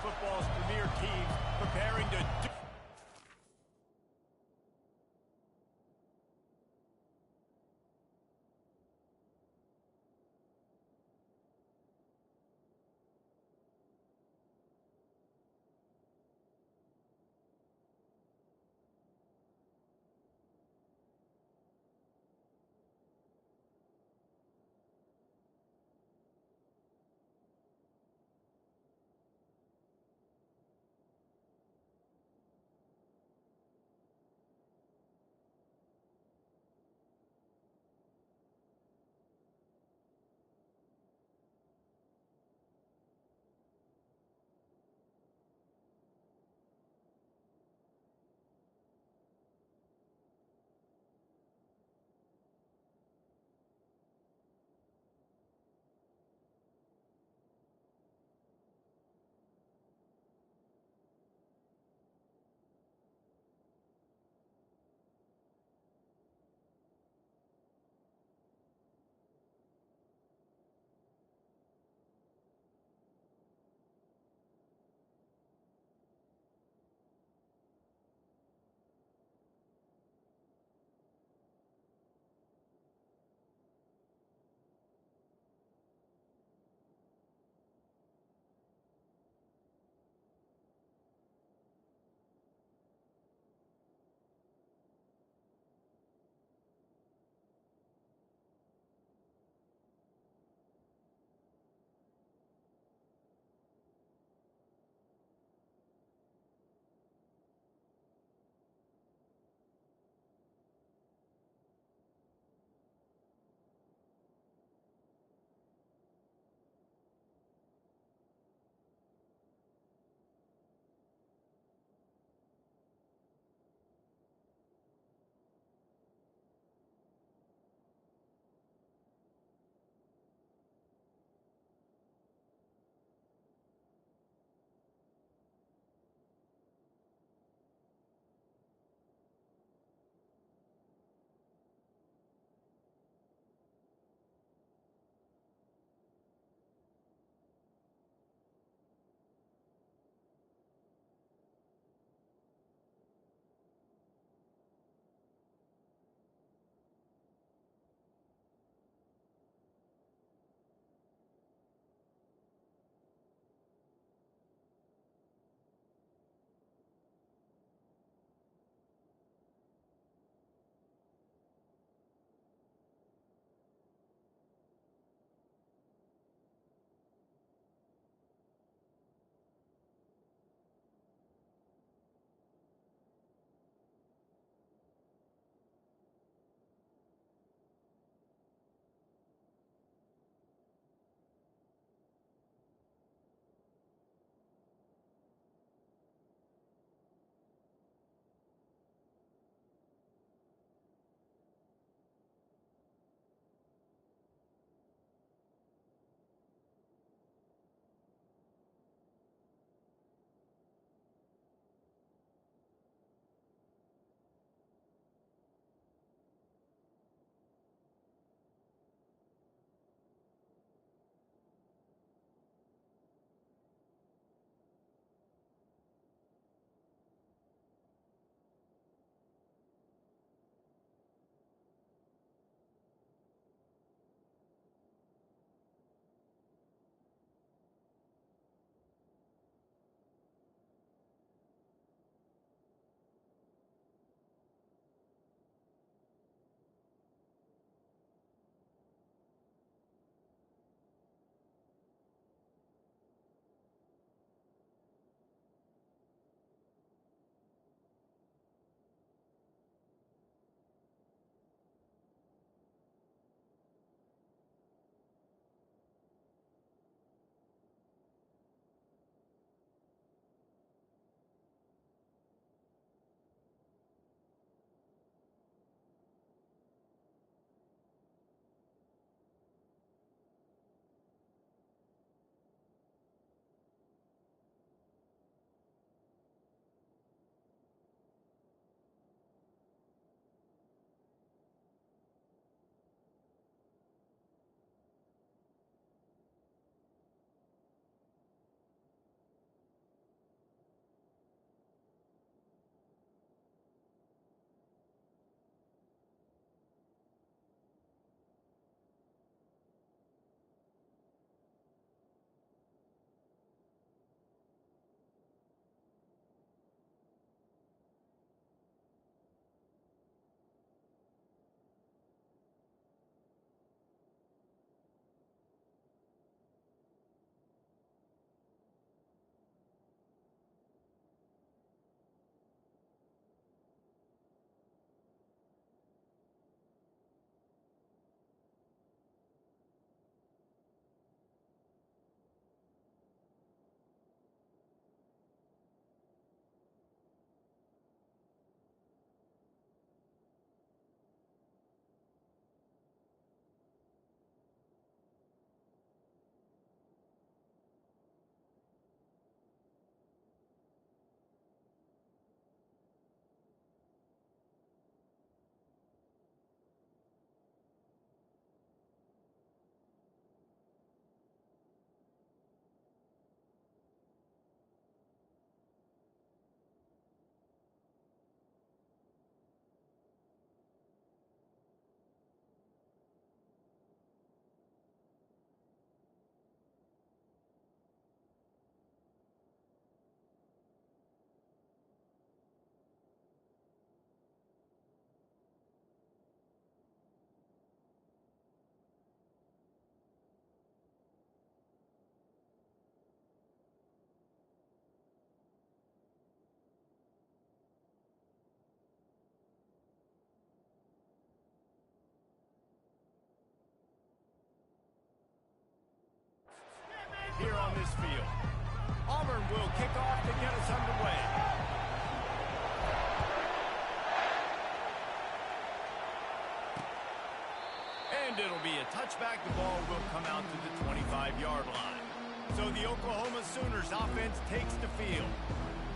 football's premier teams preparing to do. field. Auburn will kick off to get us underway. And it'll be a touchback. The ball will come out to the 25-yard line. So the Oklahoma Sooners offense takes the field.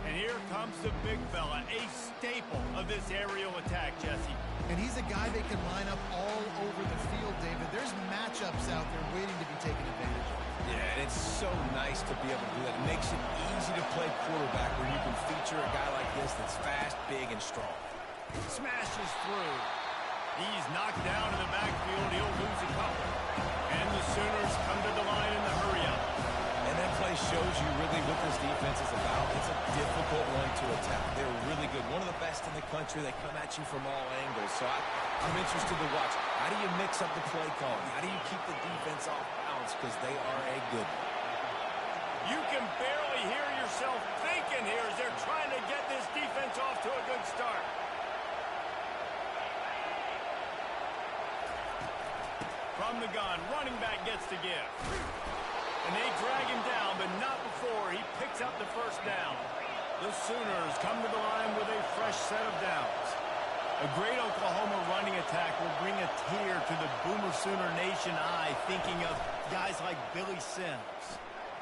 And here comes the big fella, a staple of this aerial attack, Jesse. And he's a guy they can line up all over the field, David. There's matchups out there waiting to be taken advantage of. Yeah, and it's so nice to be able to do that. It makes it easy to play quarterback when you can feature a guy like this that's fast, big, and strong. Smashes through. He's knocked down in the backfield. He'll lose a couple. And the Sooners come to the line in the hurry-up. And that play shows you really what this defense is about. It's a difficult one to attack. They're really good. One of the best in the country. They come at you from all angles. So I'm interested to watch. How do you mix up the play calling? How do you keep the defense off balance? Because they are a good one. You can barely hear yourself thinking here as they're trying to get this defense off to a good start. From the gun, running back gets to give. And they drag him down, but not before he picks up the first down. The Sooners come to the line with a fresh set of downs. A great Oklahoma running attack will bring a tear to the Boomer Sooner Nation eye, thinking of guys like Billy Sims.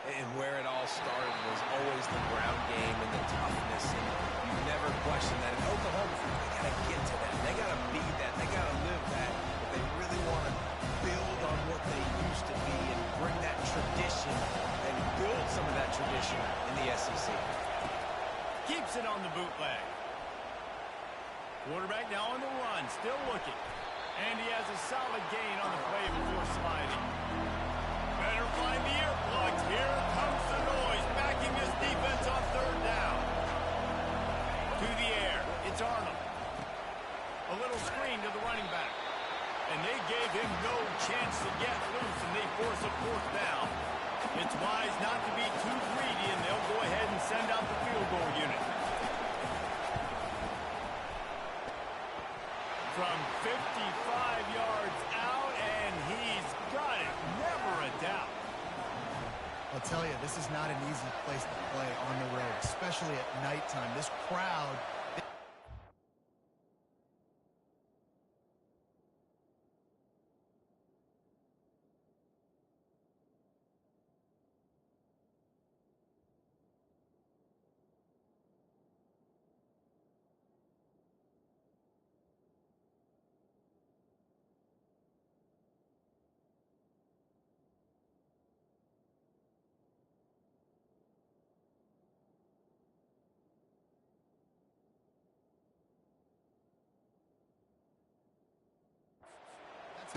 And where it all started was always the ground game and the toughness. And you never question that. And Oklahoma, they got to get to that. They got to be that. They got to live that. But they really want to build on what they used to be and bring that tradition and build some of that tradition in the SEC. Keeps it on the bootleg. Quarterback now on the run, still looking. And he has a solid gain on the play before sliding. Better find the earplugs. Here comes the noise, backing this defense on third down. To the air, it's Arnold. A little screen to the running back. And they gave him no chance to get loose, and they force a fourth down. It's wise not to be too greedy, and they'll go ahead and send out the field goal unit. From 55 yards out, and he's got it. Never a doubt. I'll tell you, this is not an easy place to play on the road, especially at nighttime. This crowd...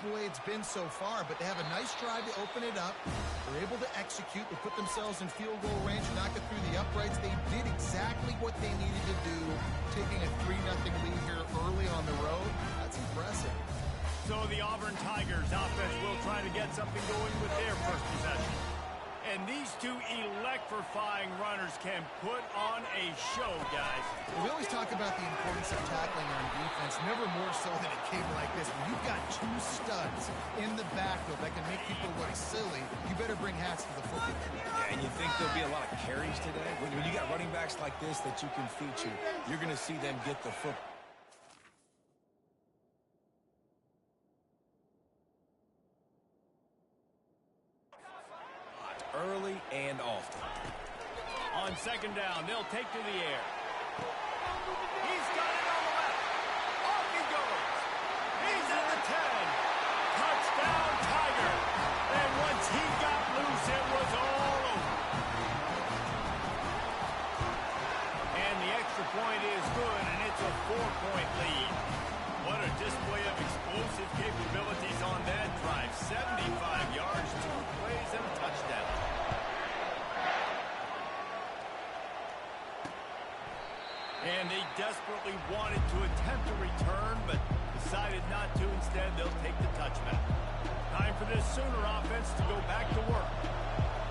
the way it's been so far, but they have a nice drive to open it up. They're able to execute. They put themselves in field goal range, knock it through the uprights. They did exactly what they needed to do, taking a 3-0 lead here early on the road. That's impressive. So the Auburn Tigers offense will try to get something going with their first possession. And these two electrifying runners can put on a show, guys. We always talk about the importance of tackling on defense, never more so than a game like this. When you've got two studs in the backfield that can make people look silly, you better bring hats to the football. Yeah, and you think there'll be a lot of carries today? When you got running backs like this that you can feature, you're going to see them get the football. Early and often. On second down, they'll take to the air. He's got it on the left. Off he goes. He's at the 10. Touchdown, Tiger. And once he got loose, it was all over. And the extra point is good, and it's a 4-point lead. What a display of explosive capabilities on that drive. 75 yards, 2 plays, and a touchdown. And they desperately wanted to attempt a return, but decided not to. Instead, they'll take the touchback. Time for this Sooner offense to go back to work.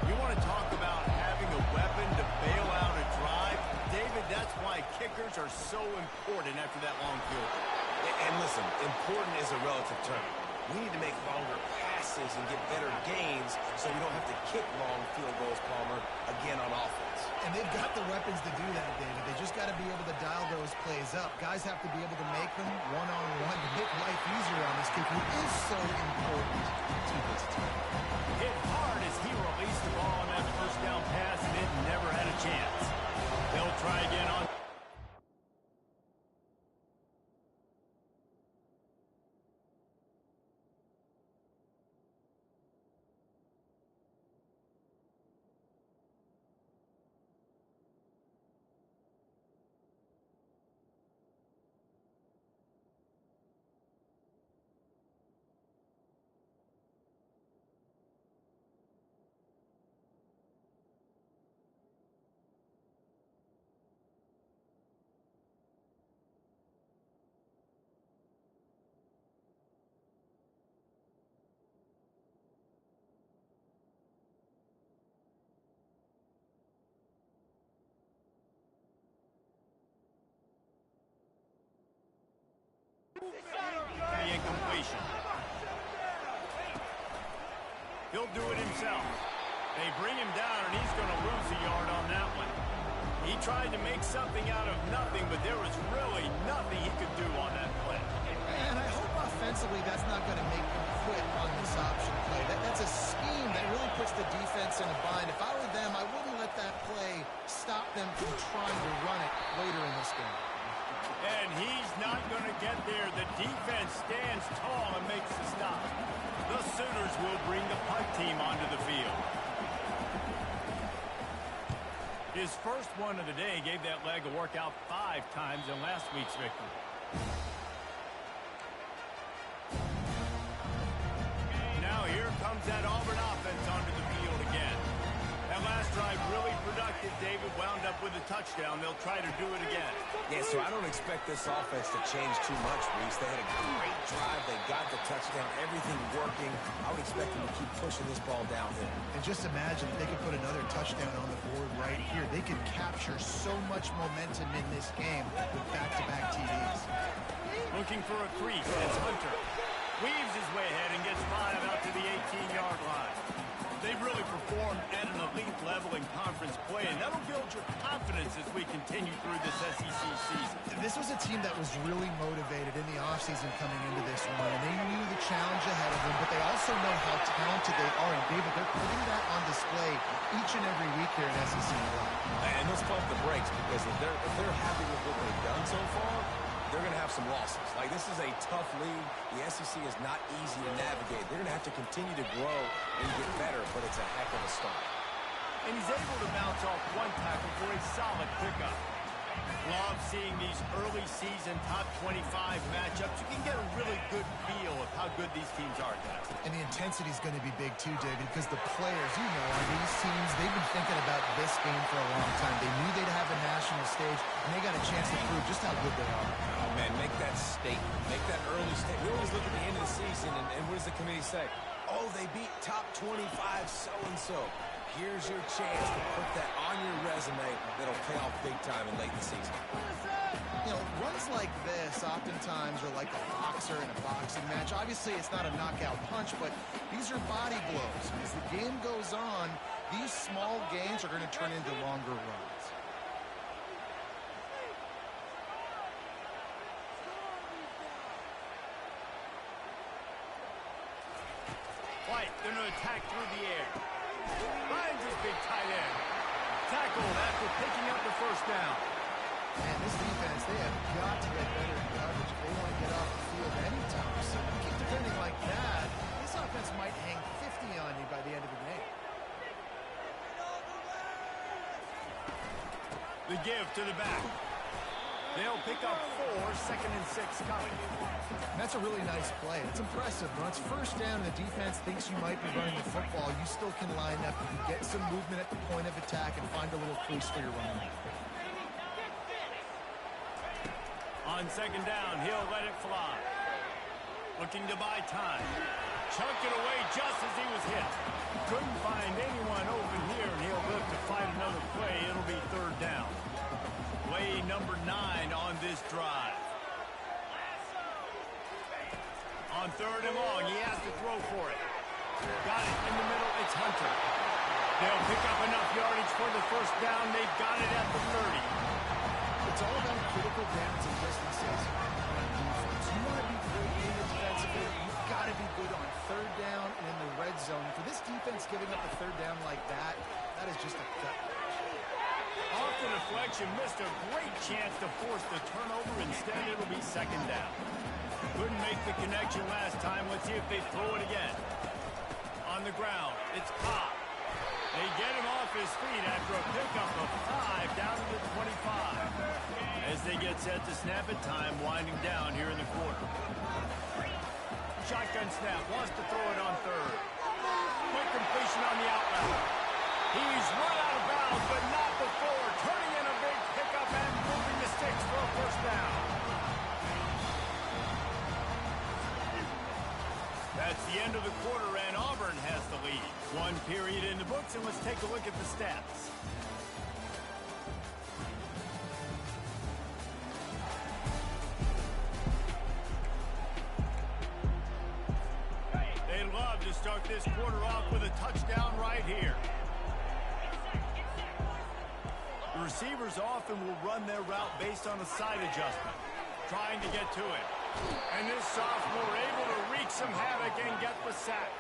You want to talk about having a weapon to bail out a drive? David, that's why kickers are so important after that long field goal. And listen, important is a relative term. We need to make longer passes passes and get better gains so you don't have to kick long field goals, Palmer, again on offense. And they've got the weapons to do that, David. They just got to be able to dial those plays up. Guys have to be able to make them one-on-one to make life easier on this kid, who is so important to this team. Hit hard as he released the ball on that first down pass, and it never had a chance. They'll try again on. The incompletion. He'll do it himself. They bring him down, and he's going to lose a yard on that one. He tried to make something out of nothing, but there was really nothing he could do on that play. And I hope offensively that's not going to make them quit on this option play. That's a scheme that really puts the defense in a bind. If I were them, I wouldn't let that play stop them from trying to run it later in this game. And he's not going to get there. The defense stands tall and makes the stop. The Sooners will bring the punt team onto the field. His first one of the day gave that leg a workout 5 times in last week's victory. Now here comes that Auburn offense onto the field again. That last drive really productive. David wound up with a touchdown. They'll try to do it again. Yeah, so I don't expect this offense to change too much, Reese. They had a great drive. They got the touchdown. Everything working. I would expect them to keep pushing this ball downhill. And just imagine if they could put another touchdown on the board right here. They could capture so much momentum in this game with back-to-back TDs. Looking for a crease. It's Hunter. Weaves his way ahead and gets 5 out to the 18-yard line. They've really performed at an elite level in conference play, and that'll build your confidence as we continue through this SEC season. This was a team that was really motivated in the offseason coming into this one, and they knew the challenge ahead of them, but they also know how talented they are, and David, they're putting that on display each and every week here in SEC play. And let's pump the brakes, because if they're happy with what they've done so far, they're going to have some losses. Like, this is a tough league. The SEC is not easy to navigate. They're going to have to continue to grow and get better, but it's a heck of a start. And he's able to bounce off one tackle for a solid pickup. Love seeing these early season top 25 matchups. You can get a really good feel of how good these teams are, guys. And the intensity is going to be big too, David, because the players, you know, on these teams, they've been thinking about this game for a long time. They knew they'd have a national stage, and they got a chance to prove just how good they are. Oh, man, make that statement. Make that early statement. We always look at the end of the season, and what does the committee say? Oh, they beat top 25 so-and-so. Here's your chance to put that on your resume that'll pay off big time in late in the season. You know, runs like this oftentimes are like a boxer in a boxing match. Obviously, it's not a knockout punch, but these are body blows. As the game goes on, these small gains are going to turn into longer runs. White going to attack through the air. Finds his big tight end. Tackled after picking up the first down. And this defense, they have got to get better in coverage if they want to get off the field anytime. So you keep defending like that, this offense might hang 50 on you by the end of the game. The give to the back. They'll pick up 4, 2nd and 6 coming. That's a really nice play. It's impressive. When it's first down and the defense thinks you might be running the football, you still can line up. You can get some movement at the point of attack and find a little crease for your running. On 2nd down, he'll let it fly. Looking to buy time. Chunked it away just as he was hit. Couldn't find anyone open here, and he'll live to fight another play. It'll be 3rd down. Play number 9 on this drive. On 3rd and long, he has to throw for it. Got it in the middle. It's Hunter. They'll pick up enough yardage for the first down. They've got it at the 30. It's all about critical downs and distances on defense. You want to be great in the defensive area. You've got to be good on third down and in the red zone. For this defense giving up a third down like that, that is just a gut. Off the deflection, missed a great chance to force the turnover. Instead, it'll be second down. Couldn't make the connection last time. Let's see if they throw it again. On the ground, it's Cobb. They get him off his feet after a pickup of 5 down to the 25. As they get set to snap it, time winding down here in the quarter. Shotgun snap, wants to throw it on third. Quick completion on the outlet. He's run out of bounds, but not before. Turning in a big pickup and moving the sticks for a first down. That's the end of the quarter, and Auburn has the lead. One period in the books, and let's take a look at the stats. They love to start this quarter off with a touchdown right here. The receivers often will run their route based on a side adjustment, trying to get to it. And this sophomore able to wreak some havoc and get the sack.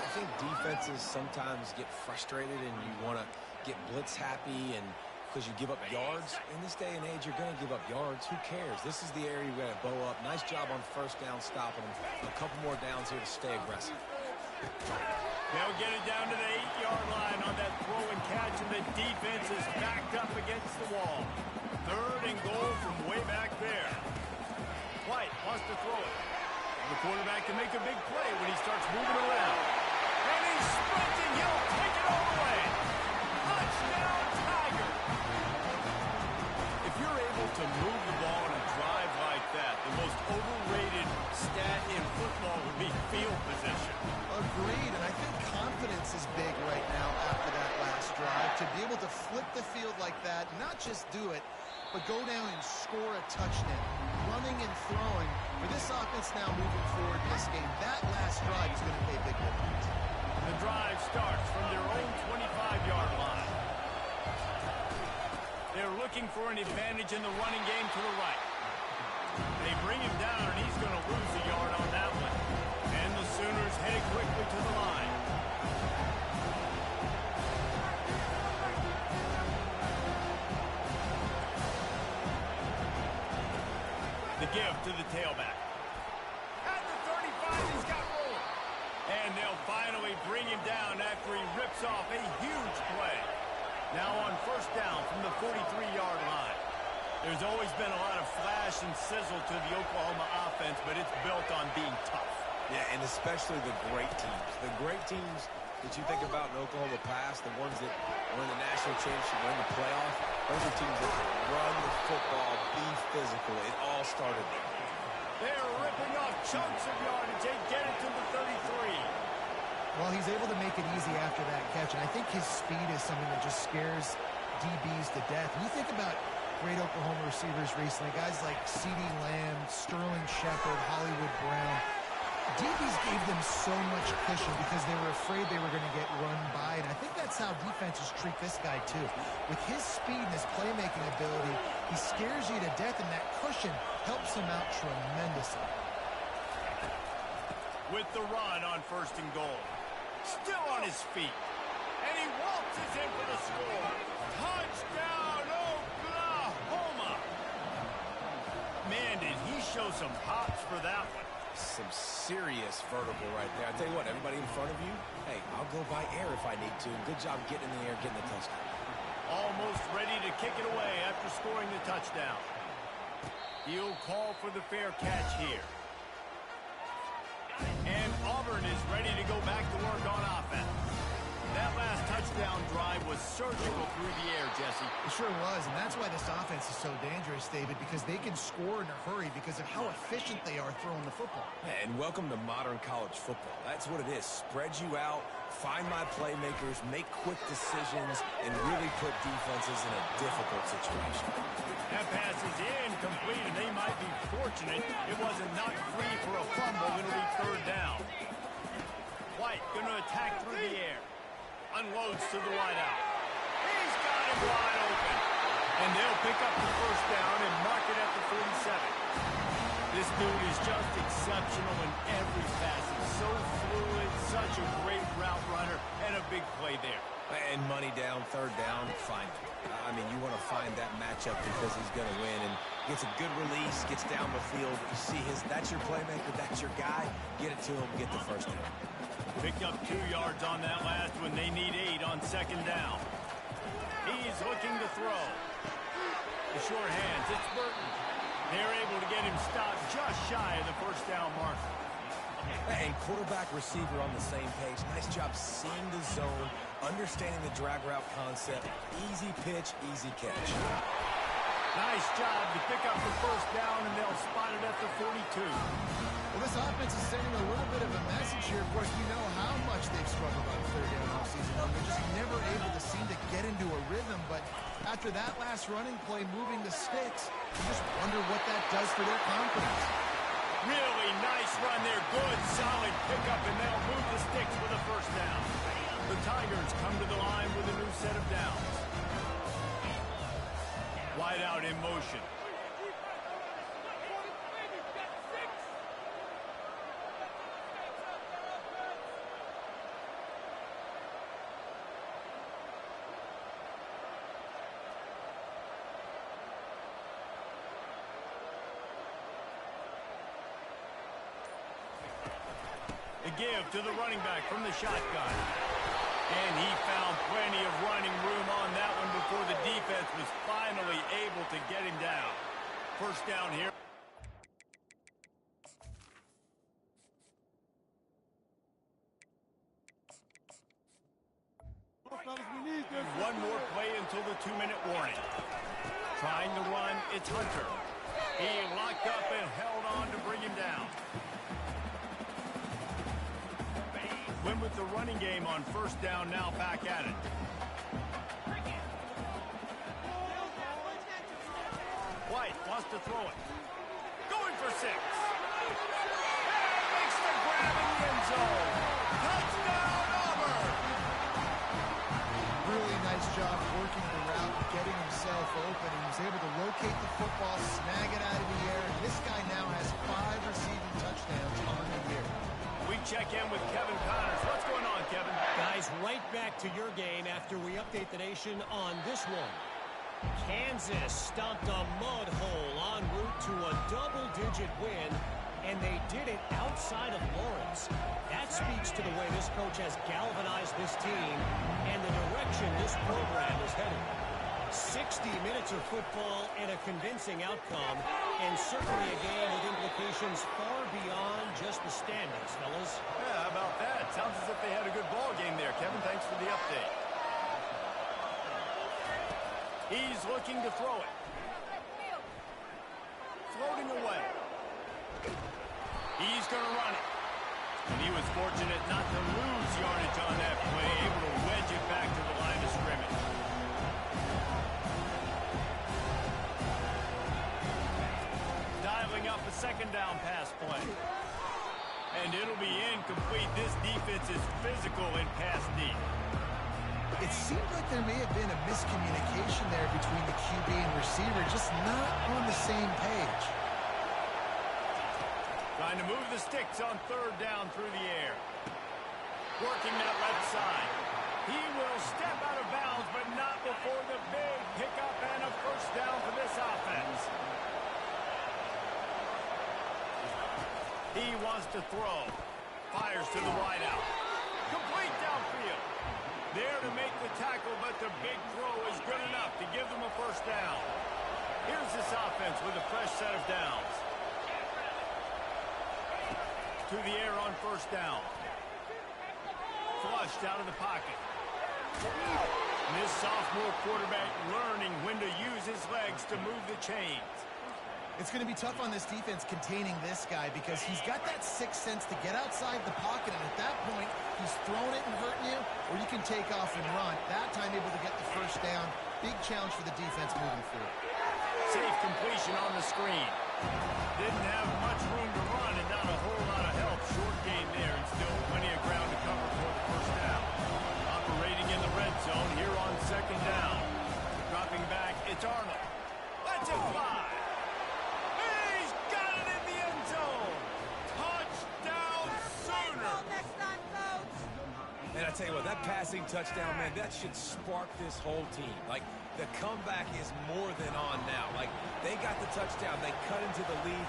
I think defenses sometimes get frustrated and you want to get blitz happy and because you give up yards. In this day and age, you're going to give up yards. Who cares? This is the area you got to bow up. Nice job on first down stopping them. A couple more downs here to stay aggressive. They'll get it down to the 8-yard line on that throw and catch, and the defense is backed up against the wall. Third and goal from way back there. White wants to throw it. The quarterback can make a big play when he starts moving around. And he's sprinting. He'll take it all the way. Touchdown, Tiger. If you're able to move the ball in a drive like that, the most overrated stat in football would be field position. Agreed, and I think confidence is big right now after that last drive. To be able to flip the field like that, not just do it, but go down and score a touchdown. Running and throwing. For this offense now moving forward in this game, that last drive is going to pay big dividends. The drive starts from their own 25-yard line. They're looking for an advantage in the running game to the right. They bring him down, and he's going to lose a yard on that one. And the Sooners headed quickly to the line. The give to the tailback. At the 35, he's got room. And they'll finally bring him down after he rips off a huge play. Now on first down from the 43-yard line. There's always been a lot of flash and sizzle to the Oklahoma offense, but it's built on being tough. Yeah, and especially the great teams. The great teams that you think about in Oklahoma past, the ones that win the national championship, win the playoff, those are teams that run the football, be physical. It all started there. They're ripping off chunks of yardage. They get it to the 33. Well, he's able to make it easy after that catch, and I think his speed is something that just scares DBs to death. When you think about great Oklahoma receivers recently, guys like CeeDee Lamb, Sterling Shepard, Hollywood Brown, DBs gave them so much cushion because they were afraid they were going to get run by, and I think that's how defenses treat this guy too. With his speed and his playmaking ability, he scares you to death, and that cushion helps him out tremendously. With the run on first and goal. Still on his feet. And he waltzes in for the score. Touchdown, Oklahoma! Man, did he show some hops for that one. Some serious vertical right there. I tell you what, everybody in front of you, hey, I'll go by air if I need to. Good job getting in the air, getting the touchdown. Almost ready to kick it away after scoring the touchdown. He'll call for the fair catch here. And Auburn is ready to go back to work on offense. That last touchdown drive was surgical through the air, Jesse. It sure was, and that's why this offense is so dangerous, David, because they can score in a hurry because of how efficient they are throwing the football. Yeah, and welcome to modern college football. That's what it is. Spread you out, find my playmakers, make quick decisions, and really put defenses in a difficult situation. That pass is incomplete, and they might be fortunate it wasn't knocked free for a fumble. It'll be third down. White White going to attack through the air. Unloads to the wideout. He's got him wide open. And they'll pick up the first down and mark it at the 47. This dude is just exceptional in every facet. So fluid, such a great route runner, and a big play there. And money down, third down, find it. I mean, you want to find that matchup because he's going to win. And gets a good release, gets down the field. You see that's your playmaker, that's your guy. Get it to him, get the first down. Picked up 2 yards on that last one. They need 8 on second down. He's looking to throw. The short hands, it's Burton. They're able to get him stopped just shy of the first down marker. And quarterback receiver on the same page. Nice job seeing the zone, understanding the drag route concept. Easy pitch, easy catch. Nice job to pick up the first down, and they'll spot it at the 42. Well, this offense is sending a little bit of a message here. Of course, we know how much they've struggled on third down all season long. They're just never able to seem to get into a rhythm. But after that last running play, moving the sticks, you just wonder what that does for their confidence. Really nice run there. Good, solid pickup, and they'll move the sticks for the first down. The Tigers come to the line with a new set of downs. Wide out in motion. The give to the running back from the shotgun. And he found plenty of running room on that one before the defense was finally able to get him down. First down here. One more play until the 2-minute warning. Trying to run, it's Hunter. He locked up and held on to bring him down. Went with the running game on first down, now back at it. White wants to throw it. Going for 6. And makes the grab in the end zone. Touchdown, Auburn! Really nice job working the route, getting himself open. He was able to locate the football, snag it out of the air. This guy now has 5 receiving touchdowns on the year. We check in with Kevin Connors. What's going on, Kevin? Guys, right back to your game after we update the nation on this one. Kansas stomped a mud hole en route to a double-digit win, and they did it outside of Lawrence. That speaks to the way this coach has galvanized this team and the direction this program is headed. 60 minutes of football and a convincing outcome, and certainly a game with implications far beyond just the standings, fellas. Yeah, how about that? Sounds as if they had a good ball game there, Kevin. Thanks for the update. He's looking to throw it. Floating away. He's going to run it. And he was fortunate not to lose yardage on that play, able to wedge it back to the line of scrimmage. Dialing up a second down pass play. And it'll be incomplete. This defense is physical in pass deep. It seemed like there may have been a miscommunication there between the QB and receiver, just not on the same page. Trying to move the sticks on third down through the air. Working that left side. He will step out of bounds, but not before the big pickup and a first down for this offense. He wants to throw. Fires to the wideout. Complete downfield. There to make the tackle, but the big throw is good enough to give them a first down. Here's this offense with a fresh set of downs. To the air on first down. Flushed out of the pocket. And this sophomore quarterback learning when to use his legs to move the chains. It's going to be tough on this defense containing this guy because he's got that sixth sense to get outside the pocket, and at that point, he's throwing it and hurting you, or you can take off and run. That time able to get the first down. Big challenge for the defense moving forward. Safe completion on the screen. Didn't have much room to run and not a whole lot of help. Short game there and still plenty of ground to cover And I tell you what, that passing touchdown, man, that should spark this whole team. Like, the comeback is more than on now. Like, they got the touchdown. They cut into the lead.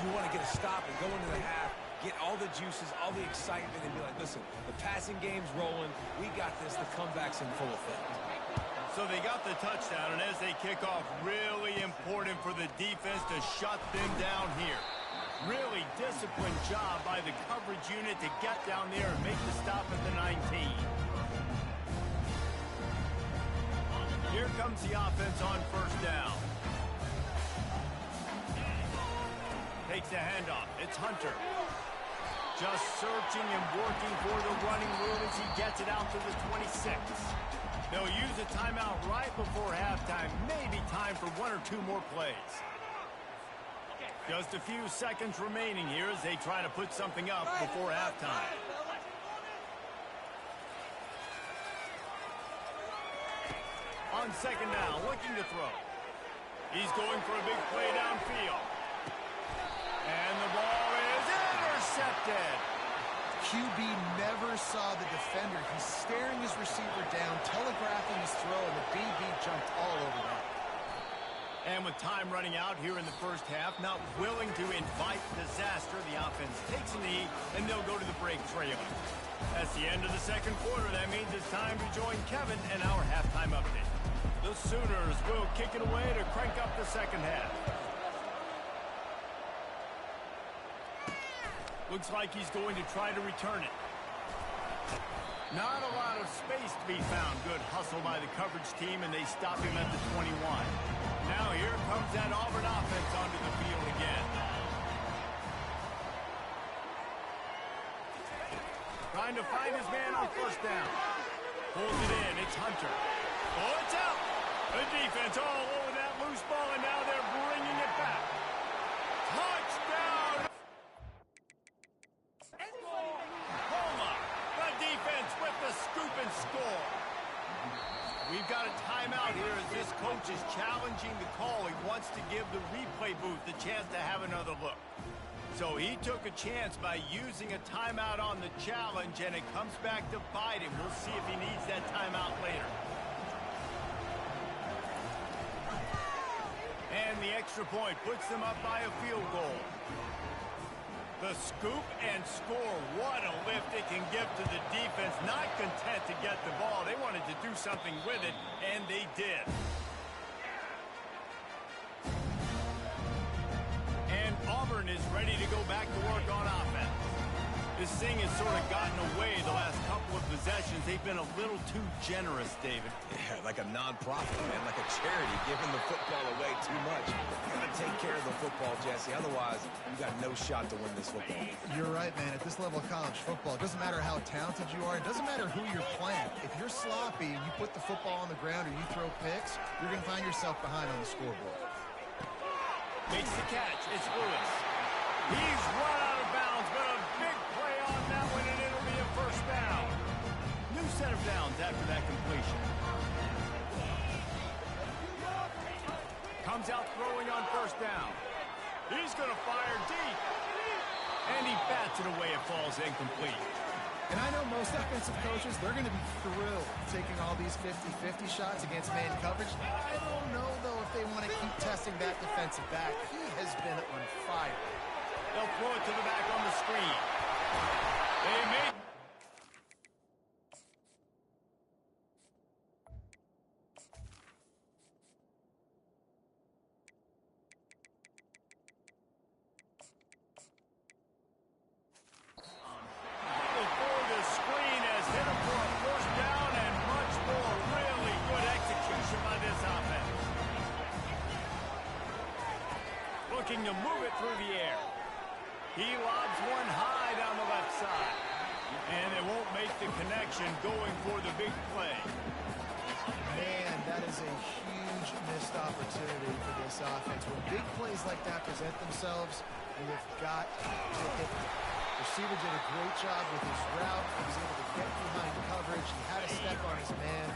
You want to get a stop and go into the half, get all the juices, all the excitement, and be like, listen, the passing game's rolling. We got this. The comeback's in full effect. So they got the touchdown, and as they kick off, really important for the defense to shut them down here. Really disciplined job by the coverage unit to get down there and make the stop at the 19. Here comes the offense on first down. Takes the handoff. It's Hunter. Just searching and working for the running room as he gets it out to the 26. They'll use a timeout right before halftime. Maybe time for one or two more plays. Just a few seconds remaining here as they try to put something up before halftime. On second down, looking to throw. He's going for a big play downfield. And the ball is intercepted. QB never saw the defender. He's staring his receiver down, telegraphing his throw, and the DB jumped all over that. And with time running out here in the first half, not willing to invite disaster, the offense takes a knee, and they'll go to the break trailing. That's the end of the second quarter. That means it's time to join Kevin and our halftime update. The Sooners will kick it away to crank up the second half. Looks like he's going to try to return it. Not a lot of space to be found. Good hustle by the coverage team, and they stop him at the 21. Now here comes that Auburn offense onto the field again. Trying to find his man on first down. Pulls it in. It's Hunter. Oh, it's out. The defense all over that loose ball, and now they're bringing it back. Touchdown! Homa, the defense with the scoop and score. We've got a timeout here as this coach is challenging the call. He wants to give the replay booth the chance to have another look. So he took a chance by using a timeout on the challenge, and it comes back to bite him. We'll see if he needs that timeout later. And the extra point puts them up by a field goal. The scoop and score. What a lift it can give to the defense. Not content to get the ball. They wanted to do something with it, and they did. And Auburn is ready to go back to work on offense. This thing has sort of gotten away the last couple of possessions. They've been a little too generous, David. Yeah, like a non-profit, man, like a charity, giving the football away too much. You got to take care of the football, Jesse. Otherwise, you got no shot to win this football. You're right, man. At this level of college football, it doesn't matter how talented you are. It doesn't matter who you're playing. If you're sloppy and you put the football on the ground or you throw picks, you're going to find yourself behind on the scoreboard. Makes the catch. It's Lewis. He's run out of bounds, but a big play on that one, and it'll be a first down. New set of downs after that completion. Comes out throwing on first down. He's going to fire deep. And he bats it away. It falls incomplete. And I know most offensive coaches, they're going to be thrilled taking all these 50-50 shots against man coverage. I don't know, though, if they want to keep testing that defensive back. He has been on fire. They'll throw it to the back on the screen. They made... Before the screen has hit him for a first down and much more. Really good execution by this offense. Looking to move it through the air. He lobs one high down the left side. And it won't make the connection going for the big play. Man, that is a huge missed opportunity for this offense. When big plays like that present themselves, you've got to hit them. The receiver did a great job with his route. He was able to get behind coverage. He had a step on his man.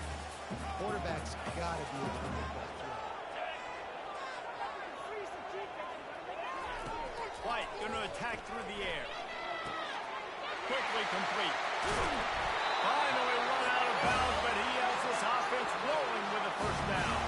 The quarterback's got to be able to make that throw. White going to attack through the air. quickly complete. Finally run out of bounds, but he has this offense rolling with a first down.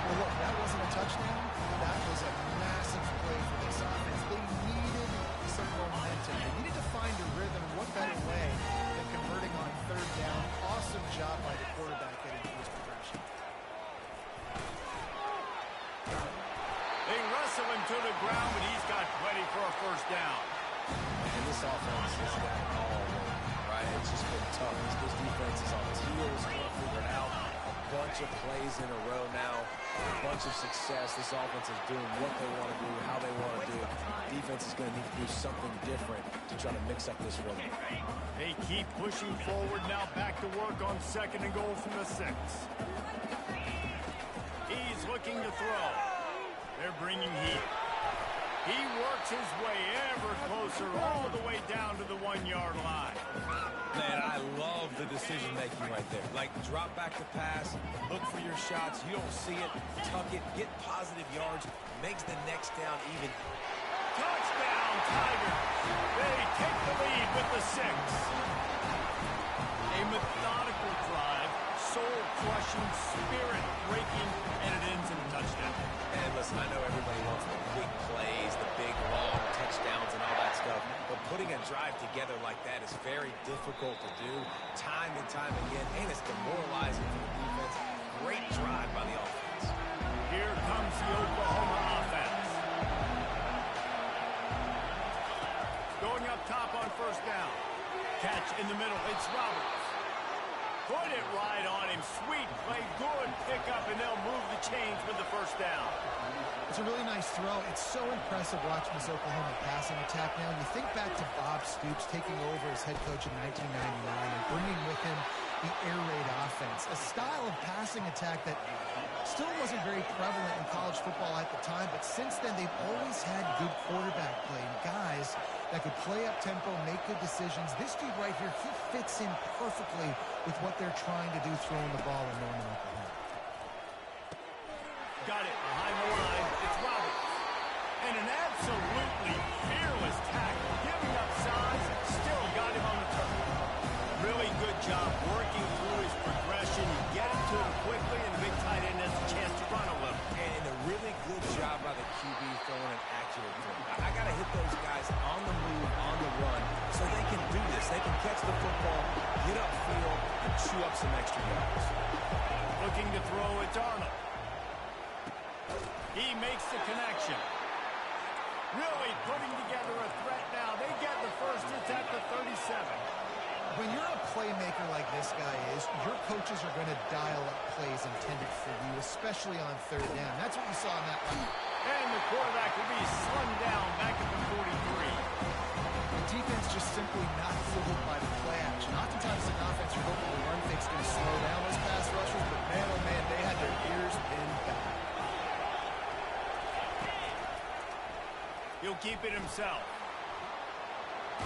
Well, look, that wasn't a touchdown. That was a massive play for this offense. They needed some momentum. They needed to find a rhythm. What better way than converting on third down? Awesome job by the quarterback getting through his progression. They wrestle him to the ground, but he's got plenty for a first down. And this offense has got it all already, right? It's just been tough. This defense is on its heels, can't figure it out. A bunch of plays in a row now, a bunch of success. This offense is doing what they want to do, how they want to do. Defense is going to need to do something different to try to mix up this rhythm. They keep pushing forward, now back to work on second and goal from the 6. He's looking to throw. They're bringing heat. He works his way ever closer all the way down to the 1-yard line. Man, I love the decision-making right there. Like, drop back to pass, look for your shots. You don't see it, tuck it, get positive yards, makes the next down even. Touchdown, Tigers. They take the lead with the 6. A methodical drive, soul-crushing, spirit-breaking, and it ends in a touchdown. And listen, I know everybody wants the big plays, the big, long touchdowns and all that stuff, but putting a drive together like that is very difficult to do time and time again, and it's demoralizing for the defense. Great drive by the offense. Here comes the Oklahoma offense. Going up top on first down. Catch in the middle. It's Roberts. Put it right on him. Sweet play. Good pickup, and they'll move the chains with the first down. It's a really nice throw. It's so impressive watching this Oklahoma passing attack now. You think back to Bob Stoops taking over as head coach in 1999 and bringing with him the air raid offense, a style of passing attack that still wasn't very prevalent in college football at the time, but since then they've always had good quarterback play and guys that could play up tempo, make good decisions. This dude right here, he fits in perfectly with what they're trying to do throwing the ball in Norman, Oklahoma. Got it behind the line. It's Roberts. And an absolutely fearless tackle, giving up size, still got him on the turf. Really good job working through his progression. You get him to him quickly, and the big tight end has a chance to run a little. And a really good job by the QB throwing an accurate throw. I got to hit those guys on the move, on the run, so they can do this. They can catch the football, get upfield, and chew up some extra yards. Looking to throw, it's Arnold. He makes the connection. Really putting together a threat now. They get the first. It's at the 37. When you're a playmaker like this guy is, your coaches are going to dial up plays intended for you, especially on third down. That's what you saw in that one. And the quarterback will be slung down back at the 43. The defense just simply not fooled by the play action. Oftentimes an offense, you're hoping the run fake's going to slow down those pass rushers, but man, oh man, they had their ears pinned back. He'll keep it himself.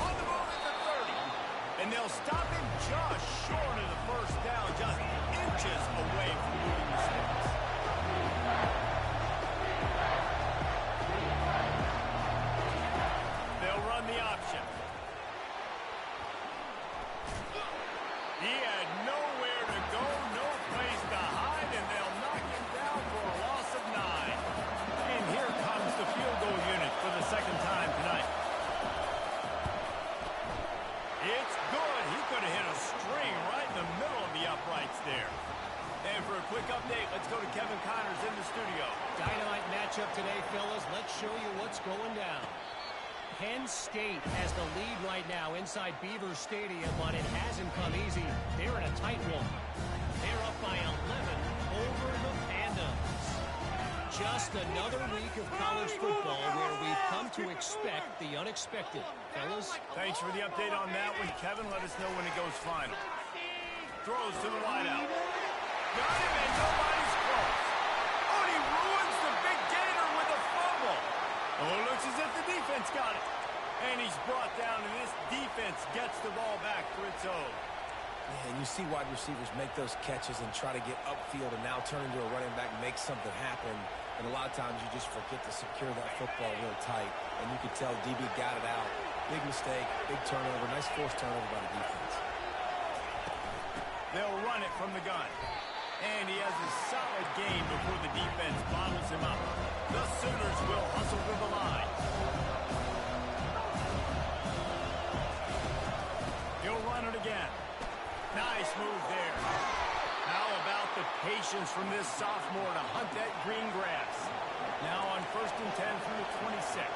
On the move at the 30. And they'll stop him just short of the first down, just inches away from moving the sticks. They'll run the option. He had nowhere to go, no place to hide, and they'll knock him down for a loss of 9. And here comes the field goal unit for the second time tonight. It's good. He could have hit a string right in the middle of the uprights there. And for a quick update, let's go to Kevin Connors in the studio. Dynamite matchup today, fellas. Let's show you what's going down. Penn State has the lead right now inside Beaver Stadium, but it hasn't come easy. They're in a tight one. They're up by 11 over the Pandas. Just another week of college football where we've come to expect the unexpected. Fellas? Thanks for the update on that one, Kevin. Let us know when it goes final. Throws to the wideout. Got him, and nobody's close. Oh, and he ruins the big gainer with a fumble. Oh, it looks as if the defense got it. And he's brought down, and this defense gets the ball back for its own. Yeah, and you see wide receivers make those catches and try to get upfield and now turn into a running back, make something happen. And a lot of times you just forget to secure that football real tight. And you could tell DB got it out, Big mistake, big turnover, nice forced turnover by the defense. They'll run it from the gun. And he has a solid game before the defense bottles him up. The Sooners will hustle to the line. He'll run it again. Nice move there. How about the patience from this sophomore to hunt that green grass? Now on 1st and 10 from the 26.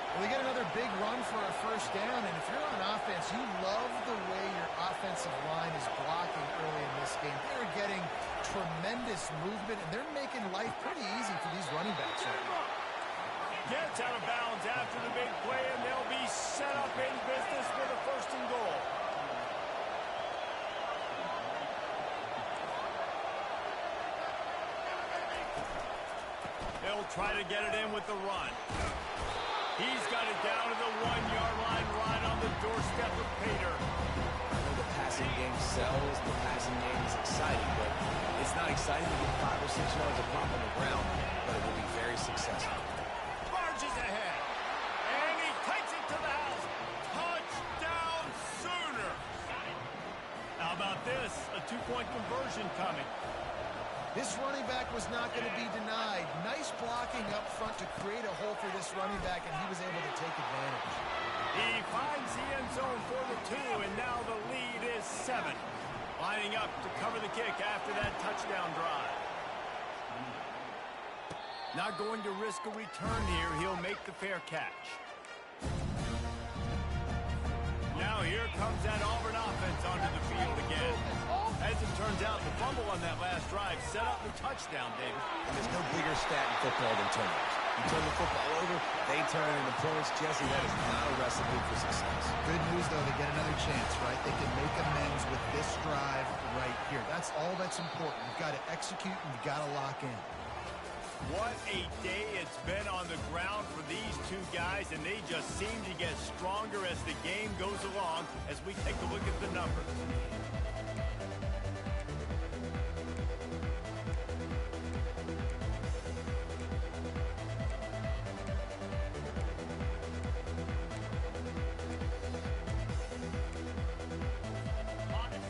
Well, they get another big run for a first down, and if you're on offense, you love the way your offensive line is blocking early in this game. They're getting tremendous movement, and they're making life pretty easy for these running backs right now. Gets out of bounds after the big play, and they'll be set up in business for the 1st and goal. They'll try to get it in with the run. He's got it down to the 1-yard line right on the doorstep of Pater. I know the passing game sells, the passing game is exciting, but it's not exciting to get 5 or 6 yards of pop on the ground, but it will be very successful. Marches ahead, and he takes it to the house. Touchdown, Sooner! How about this? A 2-point conversion coming. This running back was not going to be denied. Nice blocking up front to create a hole for this running back, and he was able to take advantage. He finds the end zone for the 2, and now the lead is 7. Lining up to cover the kick after that touchdown drive. Not going to risk a return here. He'll make the fair catch. Now here comes that Auburn offense onto the field again. As it turns out, the fumble on that last drive set up the touchdown, David. And there's no bigger stat in football than turnovers. You turn the football over, they turn it into points. Jesse, that is not a recipe for success. Good news, though, they get another chance, right? They can make amends with this drive right here. That's all that's important. You've got to execute, and you've got to lock in. What a day it's been on the ground for these two guys, and they just seem to get stronger as the game goes along as we take a look at the numbers.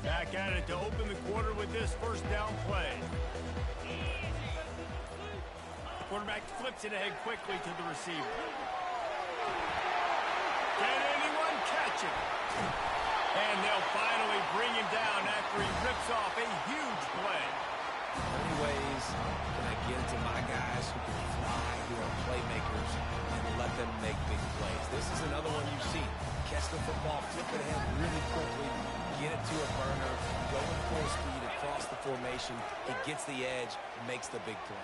Back at it to open the quarter with this first down play. Quarterback flips it ahead quickly to the receiver. Can anyone catch it? And they'll finally bring him down after he rips off a huge play. How many ways can I get to my guys who can fly, who are playmakers, and let them make big plays? This is another one you've seen. Catch the football, flip it ahead really quickly, get it to a burner, go in full speed across the formation. He gets the edge, makes the big play.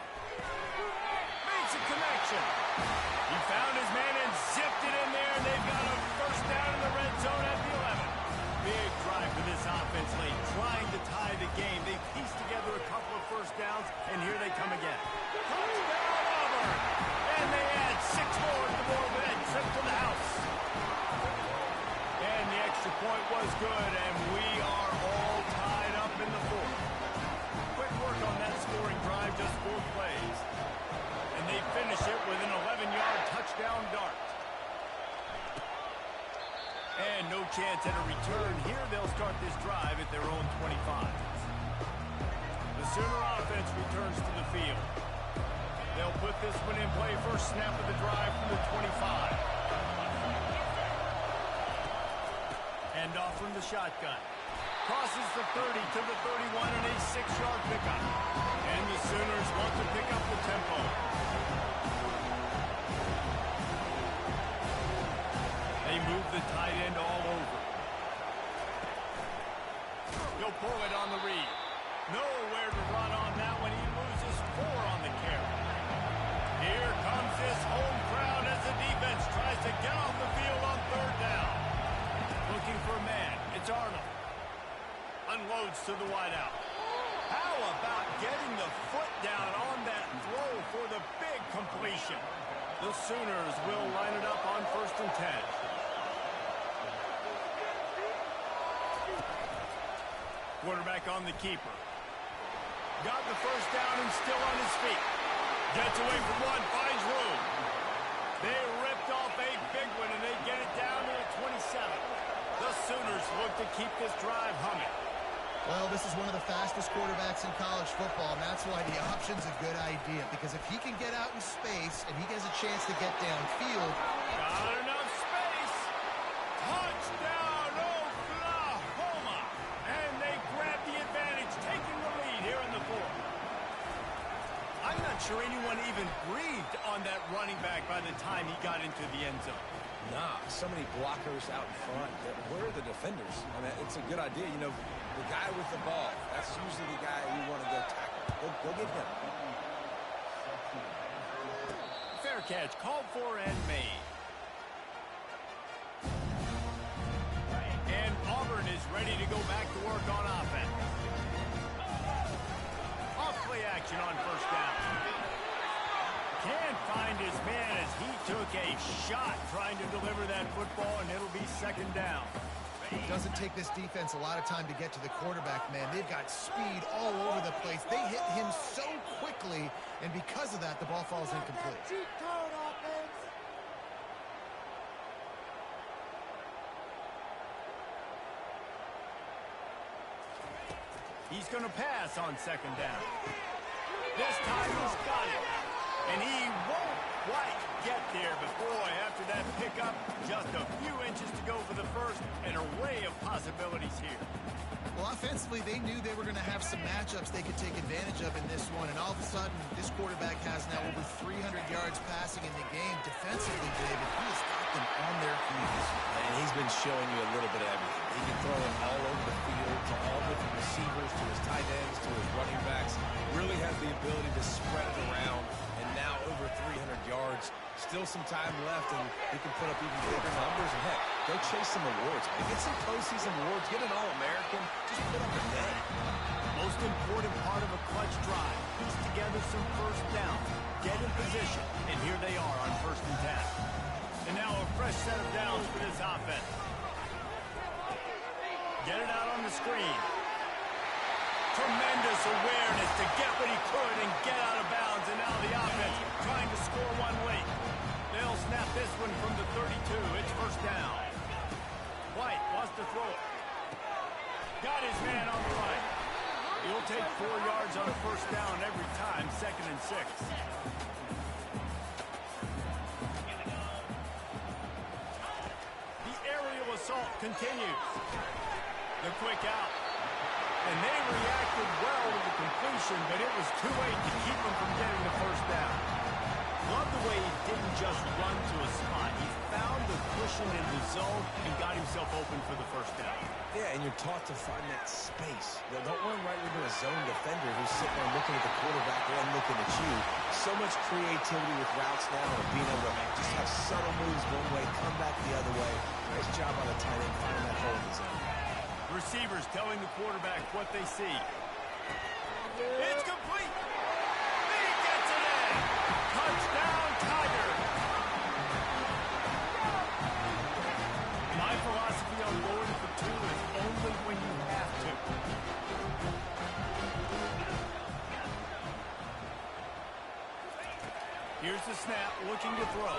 Makes a connection. He found his man and zipped it in there, and they've got a first down in the red zone at the 11. Big drive for this offense late, trying to tie the game. They pieced together a couple of first downs, and here they come again. Touchdown, Auburn! And they add 6 more to the board with that trip to the house. And the extra point was good, and we are all tied up in the 4th. Quick work on that scoring drive, just 4 plays. And they finish it with an 11-yard touchdown dart. And no chance at a return here. They'll start this drive at their own 25. The Sooner offense returns to the field. They'll put this one in play first snap of the drive from the 25. And off from the shotgun. Crosses the 30 to the 31 and a 6-yard pickup. And the Sooners want to pick up the tempo. They move the tight end all over. He'll pull it on the read. Nowhere to run on that one. He loses 4 on the carry. Here comes this home crowd as the defense tries to get off the field on 3rd down. Looking for a man. It's Arnold. Unloads to the wideout. How about getting the foot down on that throw for the big completion? The Sooners will line it up on 1st and 10. Quarterback on the keeper. Got the first down and still on his feet. Gets away from one, finds room. They ripped off a big one, and they get it down to owners look to keep this drive humming. Well, this is one of the fastest quarterbacks in college football, and that's why the option's a good idea. Because if he can get out in space and he gets a chance to get downfield. Got enough space. Touchdown, Oklahoma. And they grab the advantage, taking the lead here in the fourth. I'm not sure anyone even breathed on that running back by the time he got into the end zone. Nah, so many blockers out in front. Where are the defenders? I mean, it's a good idea. You know, the guy with the ball, that's usually the guy you want to go tackle. Go get him. Fair catch, called for and made. And Auburn is ready to go back to work on offense. Off play action on first down. Can't find his man as he took a shot trying to deliver that football, and it'll be second down. It doesn't take this defense a lot of time to get to the quarterback, man. They've got speed all over the place. They hit him so quickly, and because of that, the ball falls incomplete. He's going to pass on second down. This time he's got it. And he won't quite get there. But, boy, after that pickup, just a few inches to go for the first. An array of possibilities here. Well, offensively, they knew they were going to have some matchups they could take advantage of in this one. And all of a sudden, this quarterback has now over 300 yards passing in the game. Defensively, David, he has got them on their heels. And he's been showing you a little bit of everything. He can throw it all over the field to all different receivers, to his tight ends, to his running backs. Really has the ability to spread it around. And now over 300 yards. Still some time left, and he can put up even bigger numbers. And, heck, go chase some awards. Man. Get some postseason awards. Get an All-American. Just put up a day. Most important part of a clutch drive. Piece together some first down. Get in position. And here they are on 1st and 10. And now a fresh set of downs for this offense. Get it out on the screen. Tremendous awareness to get what he could and get out of bounds. And now the offense trying to score one late. They'll snap this one from the 32. It's first down. White wants to throw it. Got his man on the right. He'll take 4 yards on a first down every time, 2nd and 6. The aerial assault continues. The quick out. And they reacted well with the completion, but it was too late to keep them from getting the first down. Love the way he didn't just run to a spot. He found the cushion in the zone and got himself open for the first down. Yeah, and you're taught to find that space. Don't run right into a zone defender who's sitting there looking at the quarterback and looking at you. So much creativity with routes now and being able to just have subtle moves one way, come back the other way. Nice job on the tight end finding that hole in the zone. Receivers telling the quarterback what they see. It's complete. He gets it in. Touchdown, Tiger. My philosophy on going for 2 is only when you have to. Here's the snap, looking to throw.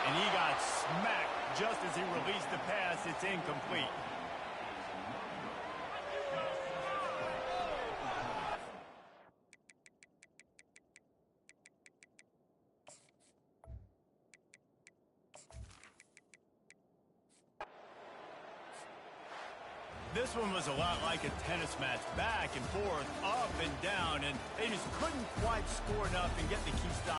And he got smacked just as he released the pass. It's incomplete. This one was a lot like a tennis match, back and forth, up and down, and they just couldn't quite score enough and get the key stop.